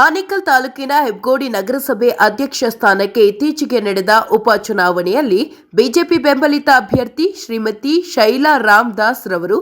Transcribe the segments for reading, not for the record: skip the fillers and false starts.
ಆನೇಕಲ್ ತಾಲೂಕಿನ ಹೆಬ್ಗೋಡಿ ನಗರಸಭೆ ಅಧ್ಯಕ್ಷ ಸ್ಥಾನಕ್ಕೆ ಇತ್ತೀಚೆಗೆ ನಡೆದ ಉಪಚುನಾವಣೆಯಲ್ಲಿ ಬಿಜೆಪಿ ಬೆಂಬಲಿತ ಅಭ್ಯರ್ಥಿ ಶ್ರೀಮತಿ ಶೈಲಾ ರಾಮದಾಸ್ ರವರು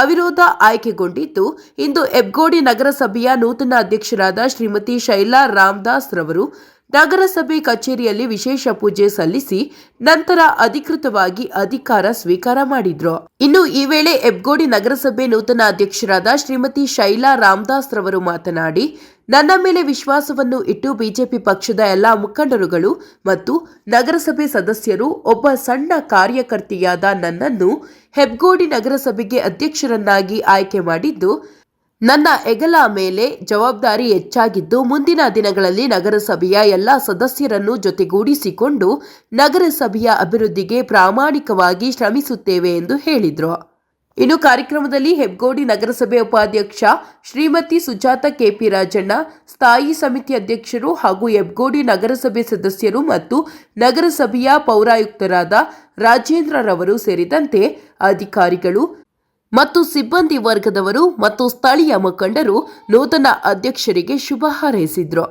ಅವಿರೋಧ ಆಯ್ಕೆಗೊಂಡಿದ್ದು, ಇಂದು ಹೆಬ್ಗೋಡಿ ನಗರಸಭೆಯ ನೂತನ ಅಧ್ಯಕ್ಷರಾದ ಶ್ರೀಮತಿ ಶೈಲಾ ರಾಮದಾಸ್ ರವರು ನಗರಸಭೆ ಕಚೇರಿಯಲ್ಲಿ ವಿಶೇಷ ಪೂಜೆ ಸಲ್ಲಿಸಿ ನಂತರ ಅಧಿಕೃತವಾಗಿ ಅಧಿಕಾರ ಸ್ವೀಕಾರ ಮಾಡಿದ್ರು. ಇನ್ನು ಈ ವೇಳೆ ಹೆಬ್ಗೋಡಿ ನಗರಸಭೆ ನೂತನ ಅಧ್ಯಕ್ಷರಾದ ಶ್ರೀಮತಿ ಶೈಲಾ ರಾಮದಾಸ್ ರವರು ಮಾತನಾಡಿ, ನನ್ನ ಮೇಲೆ ವಿಶ್ವಾಸವನ್ನು ಇಟ್ಟು ಬಿಜೆಪಿ ಪಕ್ಷದ ಎಲ್ಲಾ ಮುಖಂಡರುಗಳು ಮತ್ತು ನಗರಸಭೆ ಸದಸ್ಯರು ಒಬ್ಬ ಸಣ್ಣ ಕಾರ್ಯಕರ್ತೆಯಾದ ನನ್ನನ್ನು ಹೆಬ್ಗೋಡಿ ನಗರಸಭೆಗೆ ಅಧ್ಯಕ್ಷರನ್ನಾಗಿ ಆಯ್ಕೆ ಮಾಡಿದ್ದು, ನನ್ನ ಹೆಗಲ ಮೇಲೆ ಜವಾಬ್ದಾರಿ ಹೆಚ್ಚಾಗಿದ್ದು, ಮುಂದಿನ ದಿನಗಳಲ್ಲಿ ನಗರಸಭೆಯ ಎಲ್ಲ ಸದಸ್ಯರನ್ನು ಜೊತೆಗೂಡಿಸಿಕೊಂಡು ನಗರಸಭೆಯ ಅಭಿವೃದ್ಧಿಗೆ ಪ್ರಾಮಾಣಿಕವಾಗಿ ಶ್ರಮಿಸುತ್ತೇವೆ ಎಂದು ಹೇಳಿದರು. ಇನ್ನು ಕಾರ್ಯಕ್ರಮದಲ್ಲಿ ಹೆಬ್ಗೋಡಿ ನಗರಸಭೆ ಉಪಾಧ್ಯಕ್ಷ ಶ್ರೀಮತಿ ಸುಜಾತ ಕೆಪಿ ರಾಜಣ್ಣ, ಸ್ಥಾಯಿ ಸಮಿತಿ ಅಧ್ಯಕ್ಷರು ಹಾಗೂ ಹೆಬ್ಗೋಡಿ ನಗರಸಭೆ ಸದಸ್ಯರು ಮತ್ತು ನಗರಸಭೆಯ ಪೌರಾಯುಕ್ತರಾದ ರಾಜೇಂದ್ರ ರವರು ಸೇರಿದಂತೆ ಅಧಿಕಾರಿಗಳು ಮತ್ತು ಸಿಬ್ಬಂದಿ ವರ್ಗದವರು ಮತ್ತು ಸ್ಥಳೀಯ ಮುಖಂಡರು ನೂತನ ಅಧ್ಯಕ್ಷರಿಗೆ ಶುಭ ಹಾರೈಸಿದರು.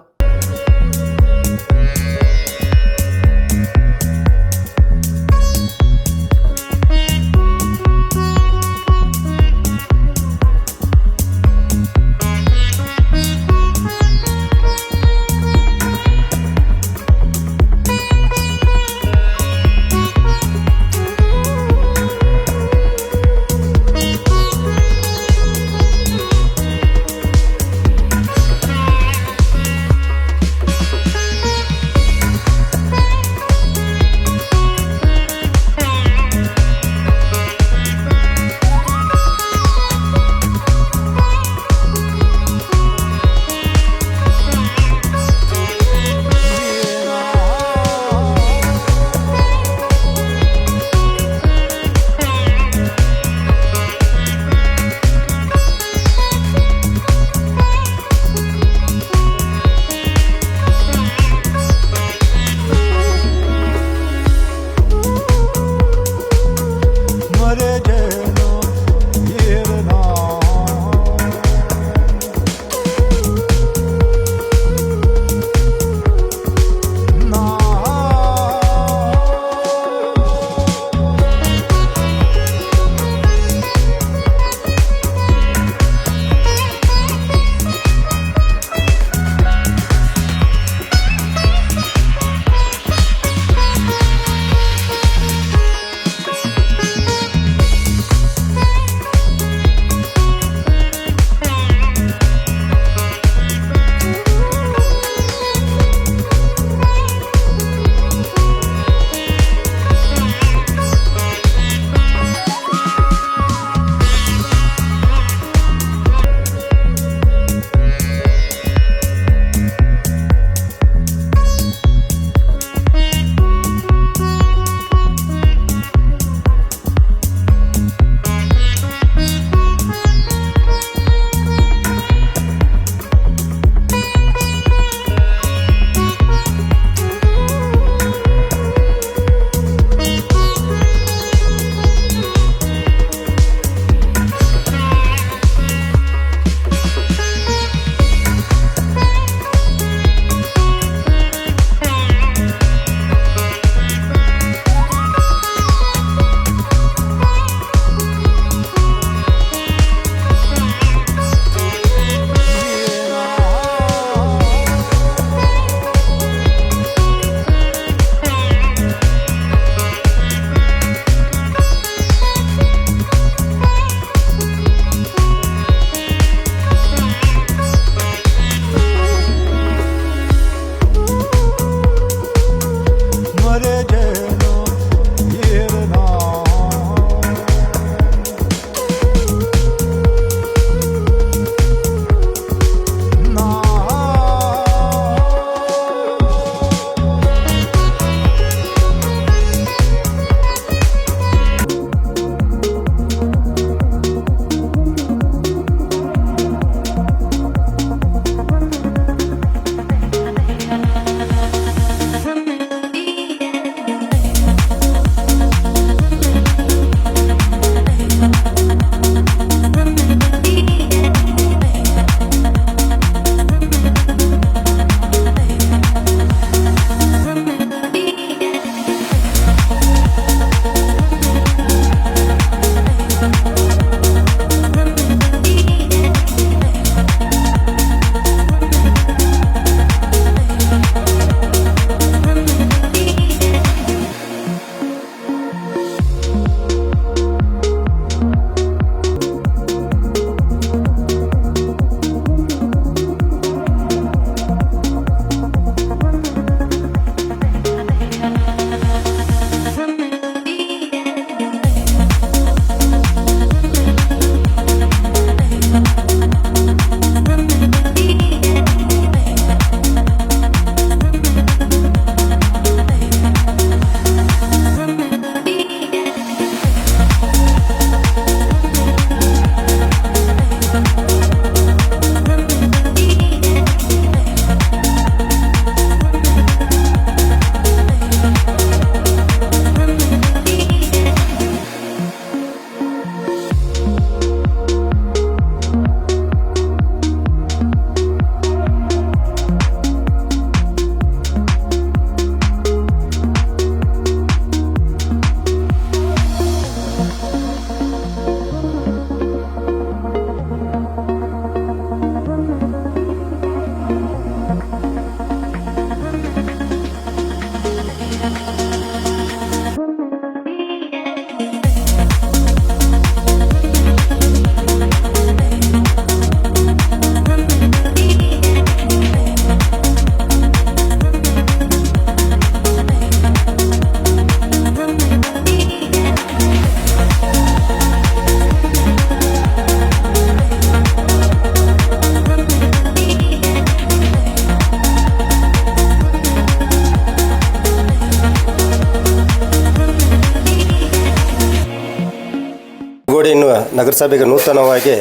ನಗರಸಭೆಗೆ ನೂತನವಾಗಿ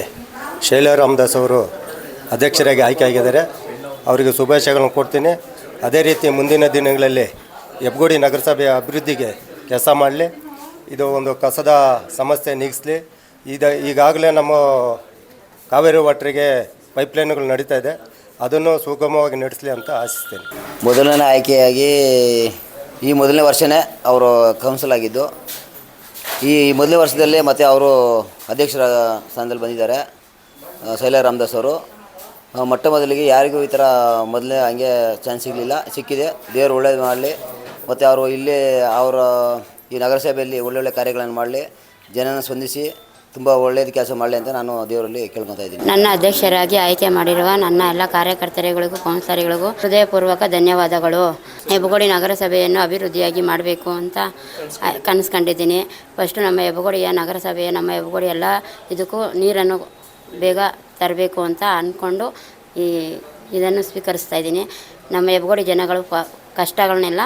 ಶೈಲಾ ರಾಮದಾಸ್ ಅವರು ಅಧ್ಯಕ್ಷರಾಗಿ ಆಯ್ಕೆಯಾಗಿದ್ದಾರೆ. ಅವರಿಗೆ ಶುಭಾಶಯಗಳನ್ನು ಕೊಡ್ತೀನಿ. ಅದೇ ರೀತಿ ಮುಂದಿನ ದಿನಗಳಲ್ಲಿ ಹೆಬ್ಬಗೋಡಿ ನಗರಸಭೆಯ ಅಭಿವೃದ್ಧಿಗೆ ಕೆಲಸ ಮಾಡಲಿ. ಇದು ಒಂದು ಕಸದ ಸಮಸ್ಯೆ ನೀಗಿಸಲಿ. ಈಗಾಗಲೇ ನಮ್ಮ ಕಾವೇರಿ ವಾಟ್ರಿಗೆ ಪೈಪ್ಲೈನ್ಗಳು ನಡೀತಾ ಇದೆ, ಅದನ್ನು ಸುಗಮವಾಗಿ ನಡೆಸಲಿ ಅಂತ ಆಶಿಸ್ತೇನೆ. ಮೊದಲನೇ ಆಯ್ಕೆಯಾಗಿ ಈ ಮೊದಲನೇ ವರ್ಷವೇ ಅವರು ಕೌನ್ಸಿಲ್ ಆಗಿದ್ದು. ಈ ಮೊದಲನೇ ವರ್ಷದಲ್ಲಿ ಮತ್ತು ಅವರು ಅಧ್ಯಕ್ಷರ ಸ್ಥಾನದಲ್ಲಿ ಬಂದಿದ್ದಾರೆ. ಶೈಲಾ ರಾಮದಾಸ್ ಅವರು ಮೊಟ್ಟ ಮೊದಲಿಗೆ ಯಾರಿಗೂ ಈ ಥರ ಮೊದಲೇ ಹಂಗೆ ಚಾನ್ಸ್ ಸಿಕ್ಕಿದೆ. ದೇವರು ಒಳ್ಳೇದು ಮಾಡಲಿ. ಮತ್ತು ಅವರು ಇಲ್ಲಿ ಅವರ ಈ ನಗರಸಭೆಯಲ್ಲಿ ಒಳ್ಳೊಳ್ಳೆ ಕಾರ್ಯಗಳನ್ನು ಮಾಡಲಿ, ಜನನ ಸ್ಪಂದಿಸಿ ತುಂಬ ಒಳ್ಳೆಯದು ಕೆಲಸ ಮಾಡಲಿ ಅಂತ ನಾನು ದೇವರಲ್ಲಿ ಕೇಳ್ಕೊತಾ ಇದ್ದೀನಿ. ನನ್ನ ಅಧ್ಯಕ್ಷರಾಗಿ ಆಯ್ಕೆ ಮಾಡಿರುವ ನನ್ನ ಎಲ್ಲ ಕಾರ್ಯಕರ್ತರುಗಳಿಗೂ ಕೌನ್ಸಿಲರ್ಗಳಿಗೂ ಹೃದಯಪೂರ್ವಕ ಧನ್ಯವಾದಗಳು. ಹೆಬ್ಬಗೋಡಿ ನಗರಸಭೆಯನ್ನು ಅಭಿವೃದ್ಧಿಯಾಗಿ ಮಾಡಬೇಕು ಅಂತ ಕನಸು ಕಂಡಿದ್ದೀನಿ. ಫಸ್ಟು ನಮ್ಮ ಹೆಬ್ಬಗೋಡಿಯ ನಗರಸಭೆಯ ನಮ್ಮ ಹೆಬ್ಬಗೋಡಿ ಎಲ್ಲ ಇದಕ್ಕೂ ನೀರನ್ನು ಬೇಗ ತರಬೇಕು ಅಂತ ಅಂದ್ಕೊಂಡು ಇದನ್ನು ಸ್ವೀಕರಿಸ್ತಾ ಇದ್ದೀನಿ. ನಮ್ಮ ಹೆಬ್ಬಗೋಡಿ ಜನಗಳು ಕಷ್ಟಗಳನ್ನೆಲ್ಲ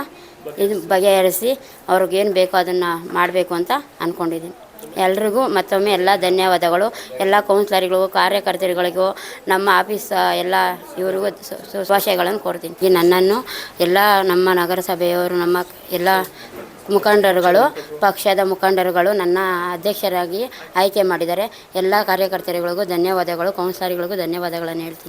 ಇದು ಬಗೆಹರಿಸಿ ಅವ್ರಿಗೇನು ಬೇಕೋ ಅದನ್ನು ಮಾಡಬೇಕು ಅಂತ ಅಂದ್ಕೊಂಡಿದ್ದೀನಿ. ಎಲ್ರಿಗೂ ಮತ್ತೊಮ್ಮೆ ಎಲ್ಲ ಧನ್ಯವಾದಗಳು. ಎಲ್ಲ ಕೌನ್ಸಿಲರ್ಗಳಿಗೂ ಕಾರ್ಯಕರ್ತರುಗಳಿಗೂ ನಮ್ಮ ಆಫೀಸ್ ಎಲ್ಲ ಇವರಿಗೂ ಶುಭಾಶಯಗಳನ್ನು ಕೊಡ್ತೀನಿ. ಈ ನನ್ನನ್ನು ಎಲ್ಲ ನಮ್ಮ ನಗರಸಭೆಯವರು ನಮ್ಮ ಎಲ್ಲ ಮುಖಂಡರುಗಳು ಪಕ್ಷದ ಮುಖಂಡರುಗಳು ನನ್ನ ಅಧ್ಯಕ್ಷರಾಗಿ ಆಯ್ಕೆ ಮಾಡಿದ್ದಾರೆ. ಎಲ್ಲ ಕಾರ್ಯಕರ್ತರುಗಳಿಗೂ ಧನ್ಯವಾದಗಳು, ಕೌನ್ಸಿಲರ್ಗಳಿಗೂ ಧನ್ಯವಾದಗಳನ್ನು ಹೇಳ್ತೀನಿ.